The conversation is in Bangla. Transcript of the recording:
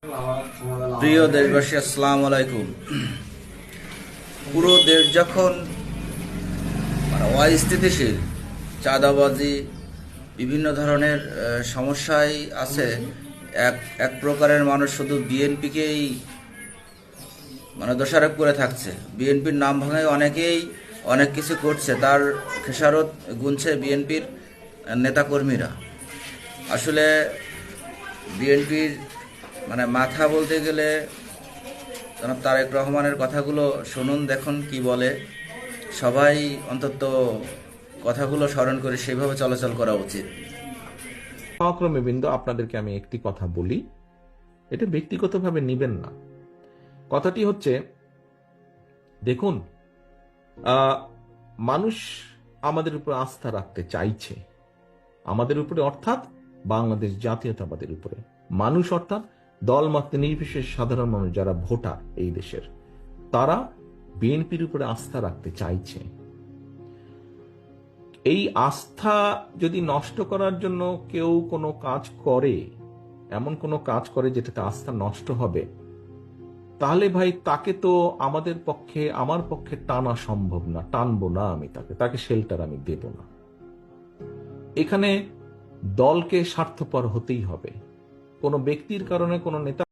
প্রিয় দেশবাসী, আসসালামু আলাইকুম। পুরো দেশ যখন অস্থিতিশীল, চাঁদাবাজি, বিভিন্ন ধরনের সমস্যায় আছে, এক এক প্রকারের মানুষ শুধু বিএনপিকেই দোষারোপ করে থাকছে। বিএনপির নাম ভাঙায় অনেকেই অনেক কিছু করছে, তার খেসারত গুনছে বিএনপির নেতাকর্মীরা। আসলে বিএনপির মাথা বলতে গেলে জনাব তারেক রহমানের কথাগুলো শুনুন, দেখুন কি বলে। সবাই অন্তত কথাগুলো স্মরণ করে সেভাবে চলাচল করা উচিত। সহকর্মী বৃন্দ, আপনাদেরকে আমি একটি কথা বলি, এটা ব্যক্তিগতভাবে নিবেন না। কথাটি হচ্ছে, দেখুন, মানুষ আমাদের উপর আস্থা রাখতে চাইছে, আমাদের উপরে অর্থাৎ বাংলাদেশ জাতীয়তাবাদের উপরে। মানুষ অর্থাৎ দলমত নির্বিশেষ সাধারণ মানুষ যারা ভোটার এই দেশের, তারা বিএনপির উপরে আস্থা রাখতে চাইছে। এই আস্থা যদি নষ্ট করার জন্য কেউ কোনো কাজ করে, এমন কোনো কাজ করে যেটাতে আস্থা নষ্ট হবে, তাহলে ভাই তাকে তো আমার পক্ষে টানা সম্ভব না, টানবো না আমি তাকে শেল্টার আমি দেব না। এখানে দলকে স্বার্থপর হতেই হবে। কোনো ব্যক্তির কারণে কোনো নেতা